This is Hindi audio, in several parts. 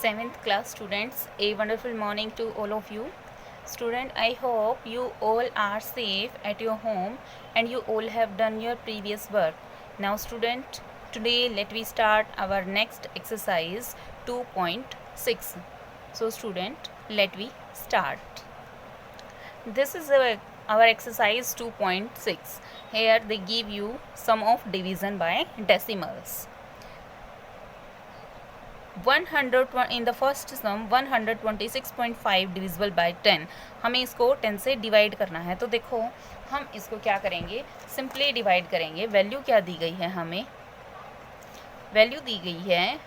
7th class students, a wonderful morning to all of you. Student, I hope you all are safe at your home and you all have done your previous work. Now student, today let we start our next exercise 2.6. So student, let we start. This is our exercise 2.6. Here they give you sum of division by decimals. 100 in the first sum 126.5 divisible by 10. हमें इसको 10 से डिवाइड करना है. तो देखो हम इसको क्या करेंगे, सिंपली डिवाइड करेंगे. वैल्यू क्या दी गई है, हमें वैल्यू दी गई है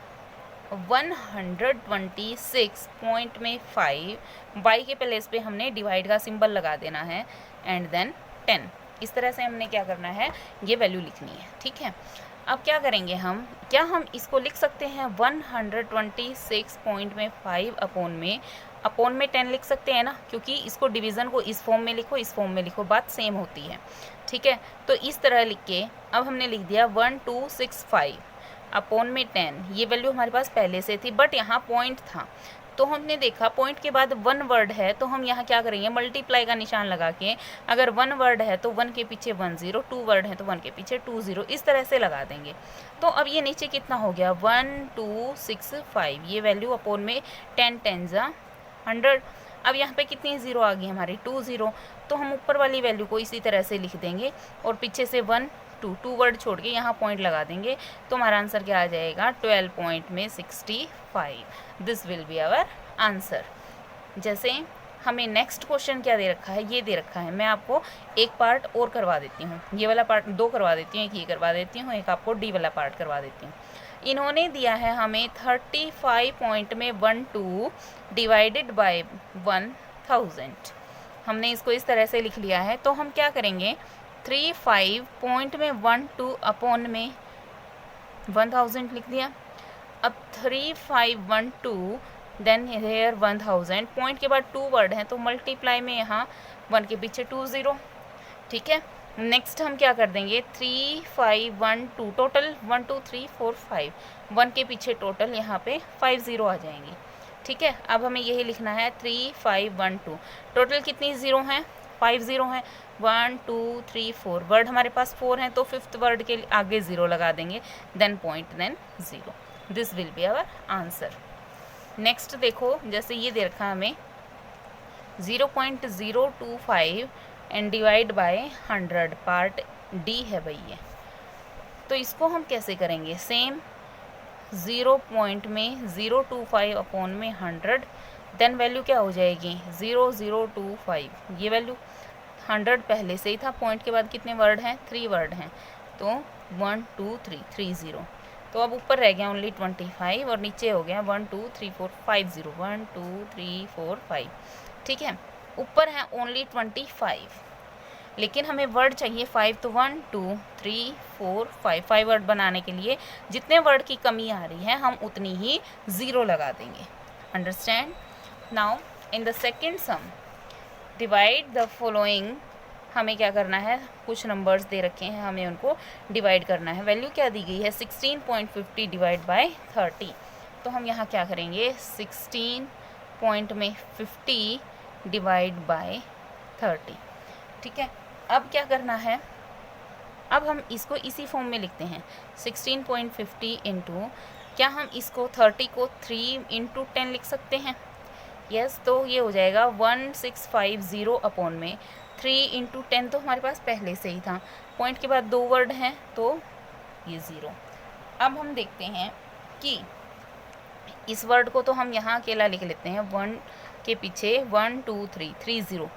126 पॉइंट में 5. बाई के प्लेस पे हमने डिवाइड का सिंबल लगा देना है एंड देन 10. इस तरह से हमने क्या करना है, ये वैल्यू लिखनी है. ठीक है, अब क्या करेंगे हम, क्या हम इसको लिख सकते हैं 126 पॉइंट में 5 अपोन में 10 लिख सकते हैं ना, क्योंकि इसको डिवीज़न को इस फॉर्म में लिखो, इस फॉर्म में लिखो, बात सेम होती है. ठीक है, तो इस तरह लिख के अब हमने लिख दिया 1265 अपोन में 10. ये वैल्यू हमारे पास पहले से थी बट यहाँ पॉइंट था, तो हमने देखा पॉइंट के बाद 1 वर्ड है, तो हम यहाँ क्या करेंगे, मल्टीप्लाई का निशान लगा के, अगर 1 वर्ड है तो 1 के पीछे 1 0, 2 वर्ड है तो 1 के पीछे 2 0, इस तरह से लगा देंगे. तो अब ये नीचे कितना हो गया 1265. ये वैल्यू अपोन में 10 10 जा 100. अब यहाँ पे कितनी ज़ीरो आ गई हमारी 2 0, तो हम ऊपर वाली वैल्यू को इसी तरह से लिख देंगे और पीछे से 1 2 वर्ड छोड़ के यहाँ पॉइंट लगा देंगे. तो हमारा आंसर क्या आ जाएगा 12 पॉइंट में 65. This will be our answer. जैसे हमें नेक्स्ट क्वेश्चन क्या दे रखा है, ये दे रखा है. मैं आपको एक पार्ट और करवा देती हूँ, ये वाला पार्ट 2 करवा देती हूँ, एक ये करवा देती हूँ, एक आपको डी वाला पार्ट करवा देती हूँ. इन्होंने दिया है हमें 35 पॉइंट में 12 डिवाइडेड बाय 1000. हमने इसको इस तरह से लिख लिया है. तो हम क्या करेंगे, 35 पॉइंट में 12 अपोन में 1000 लिख दिया. अब 3512 देन हेयर 1000. पॉइंट के बाद 2 वर्ड हैं तो मल्टीप्लाई में यहाँ 1 के पीछे 2 0. ठीक है, नेक्स्ट हम क्या कर देंगे 3512 टोटल 1 2 3 4 5, 1 के पीछे टोटल यहाँ पे 5 0 आ जाएंगे. ठीक है, अब हमें यही लिखना है 3512. टोटल कितनी ज़ीरो हैं, 5 0 हैं. 1 2 3 4 वर्ड हमारे पास 4 हैं, तो 5th वर्ड के आगे 0 लगा देंगे, then point then 0. This will be our answer. Next देखो, जैसे ये दे रखा हमें 0.025 and divide by 100. Part D है भाई ये. तो इसको हम कैसे करेंगे, सेम 0 पॉइंट में 025 अपोन में 100. देन वैल्यू क्या हो जाएगी 0025. ये वैल्यू 100 पहले से ही था. पॉइंट के बाद कितने वर्ड हैं, 3 वर्ड हैं, तो 1 2 3 30. तो अब ऊपर रह गया ओनली 25 और नीचे हो गया 1 2 3 4 5 0, 1 2 3 4 5. ठीक है, ऊपर है ओनली 25, लेकिन हमें वर्ड चाहिए 5. तो 1 2 3 4 5 वर्ड बनाने के लिए जितने वर्ड की कमी आ रही है हम उतनी ही 0 लगा देंगे. Understand. Now in the second sum divide the following. हमें क्या करना है, कुछ नंबर्स दे रखे हैं, हमें उनको डिवाइड करना है. वैल्यू क्या दी गई है 16.50 डिवाइड बाय 30. तो हम यहाँ क्या करेंगे 16 पॉइंट में 50 डिवाइड बाय 30. ठीक है, अब क्या करना है, अब हम इसको इसी फॉर्म में लिखते हैं 16.50 इंटू, क्या हम इसको 30 को 3 इंटू 10 लिख सकते हैं. यस, तो ये हो जाएगा 1650 अपोन में 3 इंटू 10. तो हमारे पास पहले से ही था. पॉइंट के बाद 2 वर्ड हैं तो ये 0. अब हम देखते हैं कि इस वर्ड को तो हम यहाँ अकेला लिख लेते हैं, 1 के पीछे 1 2 3 30.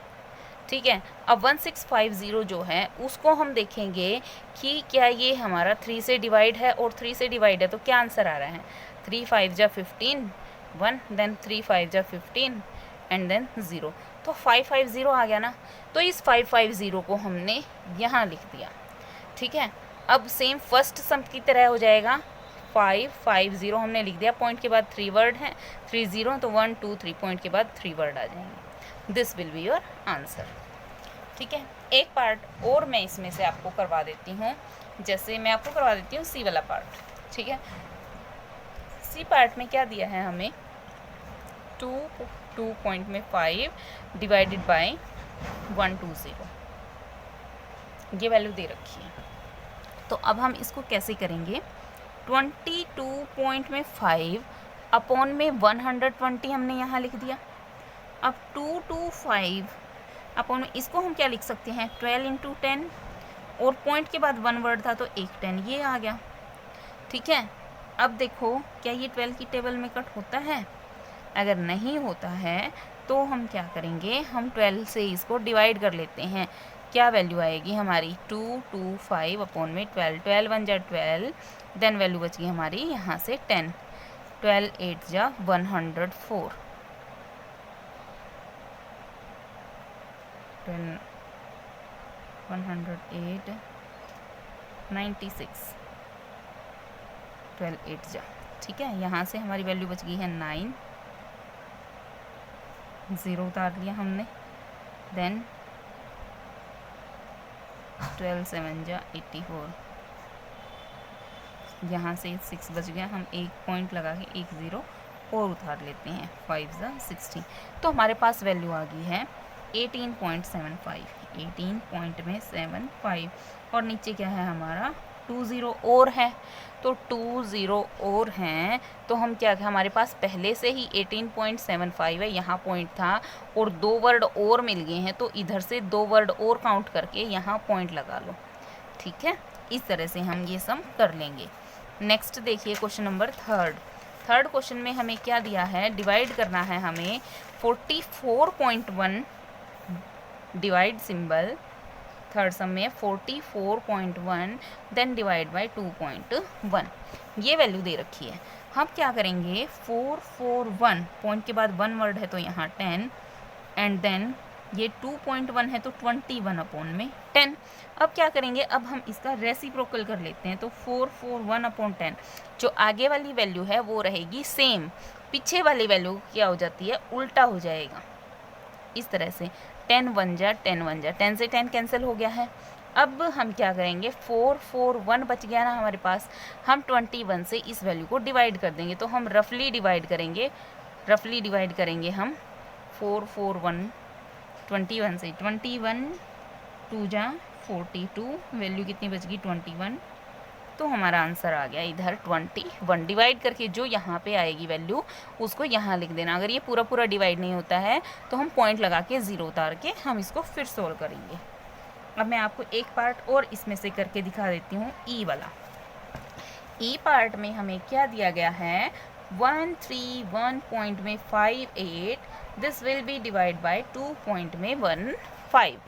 ठीक है, अब 1650 जो है उसको हम देखेंगे कि क्या ये हमारा 3 से डिवाइड है, और 3 से डिवाइड है तो क्या आंसर आ रहा है 3 5 जा 15 1, देन 3 5 जा 15 एंड देन 0. तो 550 आ गया ना. तो इस 550 को हमने यहाँ लिख दिया. ठीक है, अब सेम फर्स्ट सम की तरह हो जाएगा 550 हमने लिख दिया. पॉइंट के बाद 3 वर्ड हैं, 3 0, तो 1 2 3 पॉइंट के बाद 3 वर्ड आ जाएंगे. This will be your answer. ठीक है, एक पार्ट और मैं इसमें से आपको करवा देती हूँ. जैसे मैं आपको करवा देती हूँ सी वाला पार्ट. ठीक है, सी पार्ट में क्या दिया है हमें टू पॉइंट में 5 डिवाइडेड बाय 120, ये वैल्यू दे रखी है। तो अब हम इसको कैसे करेंगे, 22 पॉइंट में 5 अपॉन में 120 हमने यहाँ लिख दिया। अब 225 अपॉन में इसको हम क्या लिख सकते हैं, 12 इंटू 10, और पॉइंट के बाद 1 वर्ड था तो एक 10 ये आ गया। ठीक है, अब देखो क्या ये 12 की टेबल में कट होता है, अगर नहीं होता है तो हम क्या करेंगे, हम 12 से इसको डिवाइड कर लेते हैं। क्या वैल्यू आएगी हमारी, 225 अपॉन में 12, 12 1 जा 12, देन वैल्यू बच गई हमारी यहाँ से 10, 12 8 जा 104, 108 96, 12 8 जा। ठीक है, यहाँ से हमारी वैल्यू बच गई है 9, 0 उतार लिया हमने, देन 12 7 जा 84, यहाँ से 6 बच गया, हम एक पॉइंट लगा के एक 0 और उतार लेते हैं, 5 जा 16, तो हमारे पास वैल्यू आ गई है 18.75, 18 पॉइंट में 75, और नीचे क्या है हमारा 20 और है, तो 20 और हैं, तो हम क्या, हमारे पास पहले से ही 18.75 है, यहाँ पॉइंट था और 2 वर्ड और मिल गए हैं, तो इधर से 2 वर्ड और काउंट करके यहाँ पॉइंट लगा लो। ठीक है, इस तरह से हम ये सम कर लेंगे। नेक्स्ट देखिए क्वेश्चन नंबर थर्ड क्वेश्चन में हमें क्या दिया है, डिवाइड करना है हमें 44.1, डिवाइड सिंबल, थर्ड सम में 44.1 देन डिवाइड बाय 2.1, ये वैल्यू दे रखी है। हम क्या करेंगे, 441 पॉइंट के बाद 1 वर्ड है तो यहाँ 10, एंड देन ये 2.1 है तो 21 अपॉन में 10। अब क्या करेंगे, अब हम इसका रेसिप्रोकल कर लेते हैं, तो 441 अपॉन 10, जो आगे वाली वैल्यू है वो रहेगी सेम, पीछे वाली वैल्यू क्या हो जाती है, उल्टा हो जाएगा। इस तरह से 10 1 जा 10 1 जा, 10 से 10 कैंसिल हो गया है। अब हम क्या करेंगे, 441 बच गया ना हमारे पास, हम 21 से इस वैल्यू को डिवाइड कर देंगे, तो हम रफली डिवाइड करेंगे हम 441 21 से, 21 2 जा 42, वैल्यू कितनी बच गई 21, तो हमारा आंसर आ गया इधर 21। डिवाइड करके जो यहाँ पे आएगी वैल्यू उसको यहाँ लिख देना। अगर ये पूरा डिवाइड नहीं होता है तो हम पॉइंट लगा के 0 उतार के हम इसको फिर सोल्व करेंगे। अब मैं आपको एक पार्ट और इसमें से करके दिखा देती हूँ, ई वाला। ई पार्ट में हमें क्या दिया गया है, 131 पॉइंट में 58, this will B divide by 2 point में 15।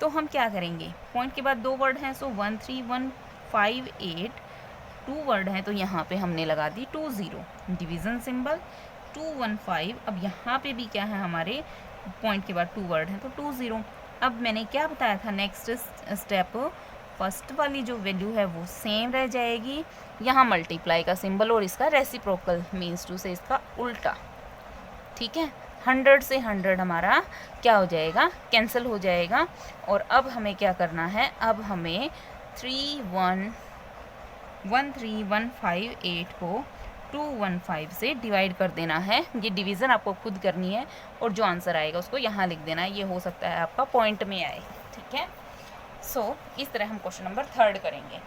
तो हम क्या करेंगे, पॉइंट के बाद 2 वर्ड हैं, सो 13158, 2 वर्ड हैं तो यहाँ पे हमने लगा दी 20, डिवीज़न सिंबल 215। अब यहाँ पे भी क्या है, हमारे पॉइंट के बाद 2 वर्ड हैं तो 20। अब मैंने क्या बताया था, नेक्स्ट स्टेप, फर्स्ट वाली जो वैल्यू है वो सेम रह जाएगी, यहाँ मल्टीप्लाई का सिंबल और इसका रेसिप्रोकल मीन्स टू से इसका उल्टा। ठीक है, 100 से 100 हमारा क्या हो जाएगा, कैंसिल हो जाएगा। और अब हमें क्या करना है, अब हमें 13158 को 215 से डिवाइड कर देना है। ये डिवीज़न आपको खुद करनी है और जो आंसर आएगा उसको यहाँ लिख देना है, ये हो सकता है आपका पॉइंट में आए। ठीक है, सो इस तरह हम क्वेश्चन नंबर 3 करेंगे।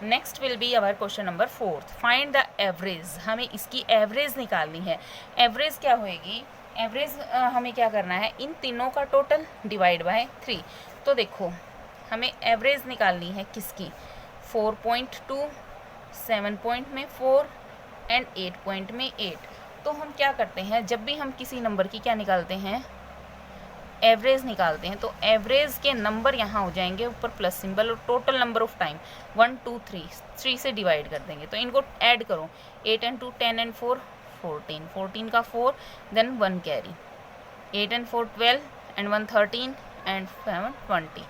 Next will be our question number 4, find the average. हमें इसकी एवरेज निकालनी है। एवरेज क्या होएगी, एवरेज हमें क्या करना है, इन तीनों का टोटल डिवाइड बाय 3। तो देखो हमें एवरेज निकालनी है किसकी, 4.2, 7 पॉइंट में 4 एंड 8 पॉइंट में 8। तो हम क्या करते हैं, जब भी हम किसी नंबर की क्या निकालते हैं, एवरेज निकालते हैं, तो एवरेज के नंबर यहाँ हो जाएंगे ऊपर प्लस सिंबल, और टोटल नंबर ऑफ टाइम 1 2 3 से डिवाइड कर देंगे। तो इनको ऐड करो, 8 एंड 2 10 एंड 4 14, 14 का 4 then 1 carry, 8 and 4 12 and 1 13 and 7 20।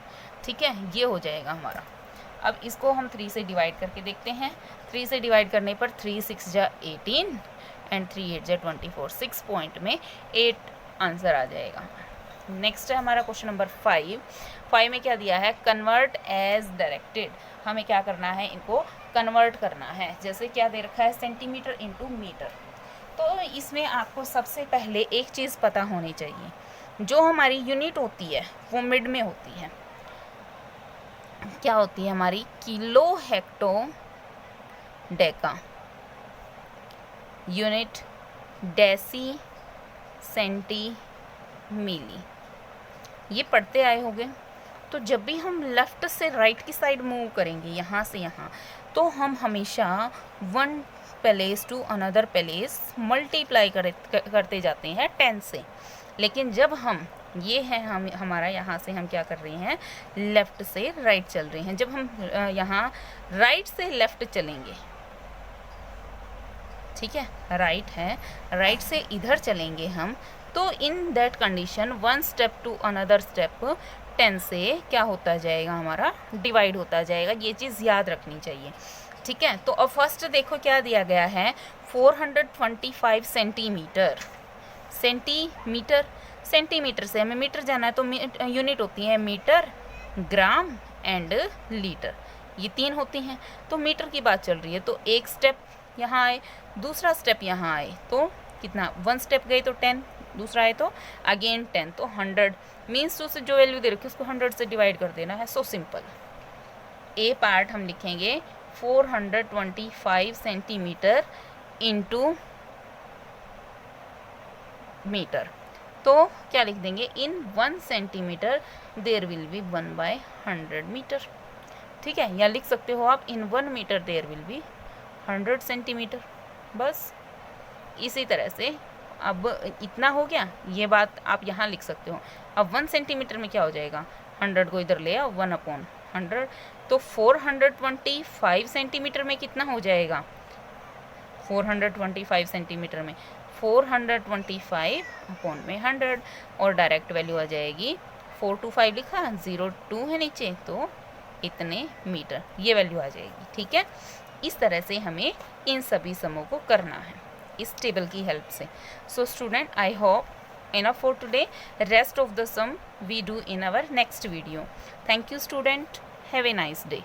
ठीक है, ये हो जाएगा हमारा। अब इसको हम 3 से डिवाइड करके देखते हैं। 3 से डिवाइड करने पर 3 6 जा 18 एंड 3 8 जा 24, 6 पॉइंट में 8 आंसर आ जाएगा। नेक्स्ट है हमारा क्वेश्चन नंबर 5 में क्या दिया है, कन्वर्ट एज डायरेक्टेड। हमें क्या करना है, इनको कन्वर्ट करना है। जैसे क्या दे रखा है, सेंटीमीटर इनटू मीटर। तो इसमें आपको सबसे पहले एक चीज़ पता होनी चाहिए, जो हमारी यूनिट होती है वो मिड में होती है। क्या होती है हमारी? Kilo hecto deca, unit deci centi milli, ये पढ़ते आए होंगे। तो जब भी हम लेफ़्ट से राइट की साइड मूव करेंगे, यहाँ से यहाँ, तो हम हमेशा one place to another place multiply करते जाते हैं 10 से। लेकिन जब हम ये है हम हमारा यहाँ से हम क्या कर रहे हैं? लेफ़्ट से राइट चल रहे हैं। जब हम यहाँ राइट से लेफ़्ट चलेंगे, ठीक है, राइट है, राइट से इधर चलेंगे हम, तो in that condition one step to another step 10 से क्या होता जाएगा? हमारा डिवाइड होता जाएगा। ये चीज़ याद रखनी चाहिए, ठीक है। तो अब फर्स्ट देखो क्या दिया गया है, 425 सेंटीमीटर। सेंटीमीटर, सेंटीमीटर से हमें मीटर जाना है, तो यूनिट होती है मीटर, ग्राम एंड लीटर, ये 3 होती हैं। तो मीटर की बात चल रही है, तो एक स्टेप यहाँ आए, दूसरा स्टेप यहाँ आए, तो कितना? 1 स्टेप गए तो 10, दूसरा है तो अगेन 10, तो 100 मीन्स टू से जो वैल्यू दे रखी है उसको 100 से डिवाइड कर देना है। So simple. ए पार्ट हम लिखेंगे 425 सेंटीमीटर इंटू मीटर, तो क्या लिख देंगे? In 1 centimetre there will be 1/100 metre, ठीक है। या लिख सकते हो आप in 1 metre there will be 100 centimetre. बस इसी तरह से अब इतना हो गया, ये बात आप यहाँ लिख सकते हो। अब 1 सेंटीमीटर में क्या हो जाएगा? 100 को इधर ले आओ, 1/100, तो 425 सेंटीमीटर में कितना हो जाएगा? 425 सेंटीमीटर में 425 अपॉन में 100, और डायरेक्ट वैल्यू आ जाएगी 425 लिखा, 02 है नीचे, तो इतने मीटर, ये वैल्यू आ जाएगी, ठीक है। इस तरह से हमें इन सभी समों को करना है इस टेबल की हेल्प से। So student, I hope enough for today. Rest of the sum we do in our next video. Thank you student. Have a nice day.